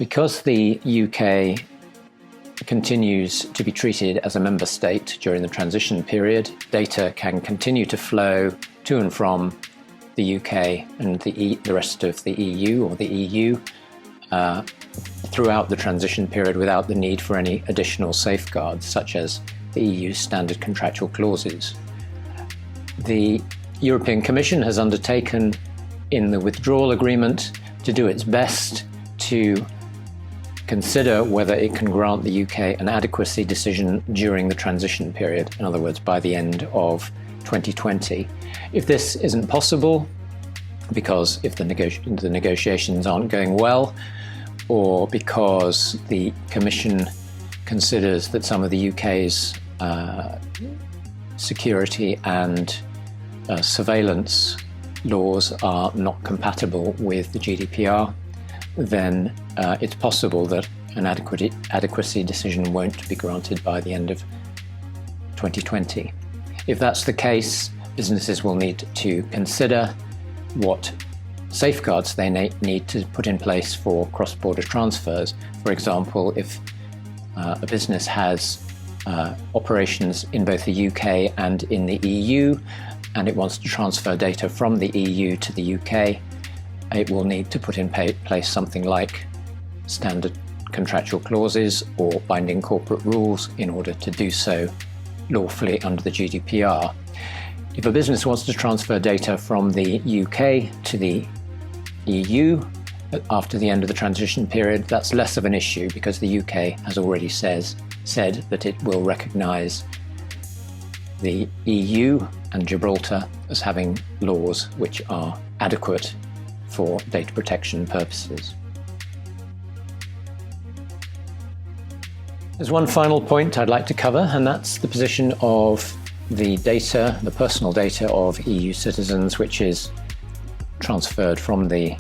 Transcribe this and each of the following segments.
Because the UK continues to be treated as a member state during the transition period, data can continue to flow to and from the UK and the rest of the EU or the EU throughout the transition period without the need for any additional safeguards, such as the EU's standard contractual clauses. The European Commission has undertaken in the Withdrawal Agreement to do its best to consider whether it can grant the UK an adequacy decision during the transition period, in other words, by the end of 2020. If this isn't possible, because if the negotiations aren't going well, or because the Commission considers that some of the UK's security and surveillance laws are not compatible with the GDPR, then it's possible that an adequacy decision won't be granted by the end of 2020. If that's the case, businesses will need to consider what safeguards they need to put in place for cross-border transfers. For example, if a business has operations in both the UK and in the EU, and it wants to transfer data from the EU to the UK, it will need to put in place something like standard contractual clauses or binding corporate rules in order to do so lawfully under the GDPR. If a business wants to transfer data from the UK to the EU after the end of the transition period, that's less of an issue because the UK has already said that it will recognise the EU and Gibraltar as having laws which are adequate for data protection purposes. There's one final point I'd like to cover, and that's the position of the data, the personal data of EU citizens, which is transferred from the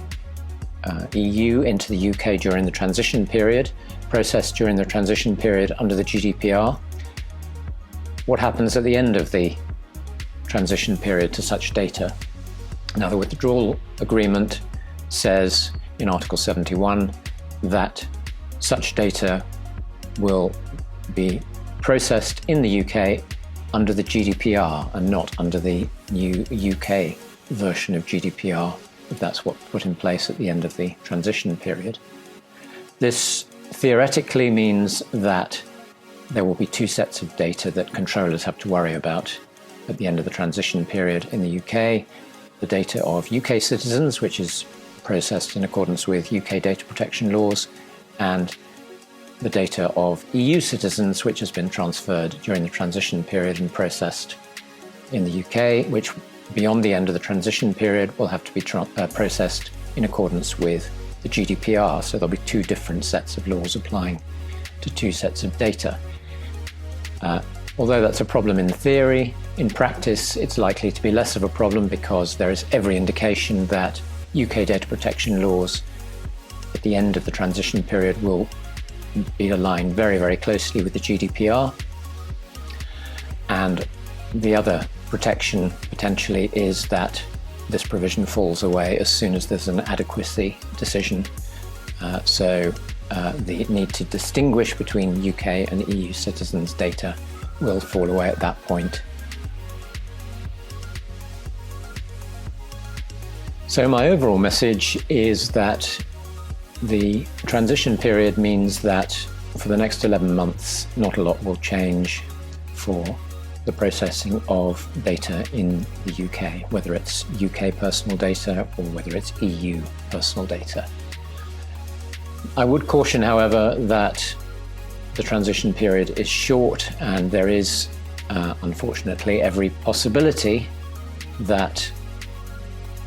EU into the UK during the transition period, processed during the transition period under the GDPR. What happens at the end of the transition period to such data? Now, the Withdrawal Agreement says in Article 71 that such data will be processed in the UK under the GDPR and not under the new UK version of GDPR, if that's what's put in place at the end of the transition period. This theoretically means that there will be two sets of data that controllers have to worry about at the end of the transition period in the UK. The data of UK citizens, which is processed in accordance with UK data protection laws, and the data of EU citizens, which has been transferred during the transition period and processed in the UK, which beyond the end of the transition period will have to be processed in accordance with the GDPR. So there'll be two different sets of laws applying to two sets of data. Although that's a problem in theory, in practice it's likely to be less of a problem because there is every indication that UK data protection laws at the end of the transition period will be aligned very, very closely with the GDPR. And the other protection potentially is that this provision falls away as soon as there's an adequacy decision. So the need to distinguish between UK and EU citizens' data will fall away at that point. So my overall message is that the transition period means that for the next 11 months, not a lot will change for the processing of data in the UK, whether it's UK personal data or whether it's EU personal data. I would caution, however, that the transition period is short and there is, unfortunately, every possibility that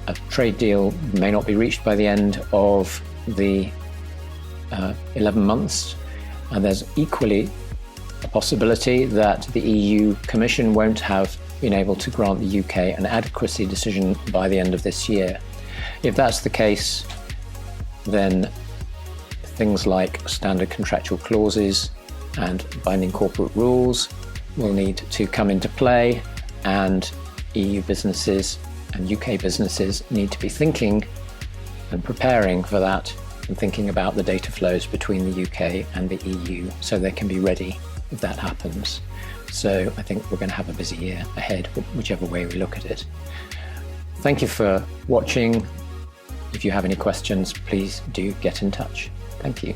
a trade deal may not be reached by the end of the 11 months, and there's equally a possibility that the EU Commission won't have been able to grant the UK an adequacy decision by the end of this year. If that's the case, then things like standard contractual clauses and binding corporate rules will need to come into play, and EU businesses and UK businesses need to be thinking and preparing for that and thinking about the data flows between the UK and the EU so they can be ready if that happens. So I think we're going to have a busy year ahead, whichever way we look at it. Thank you for watching. If you have any questions, please do get in touch. Thank you.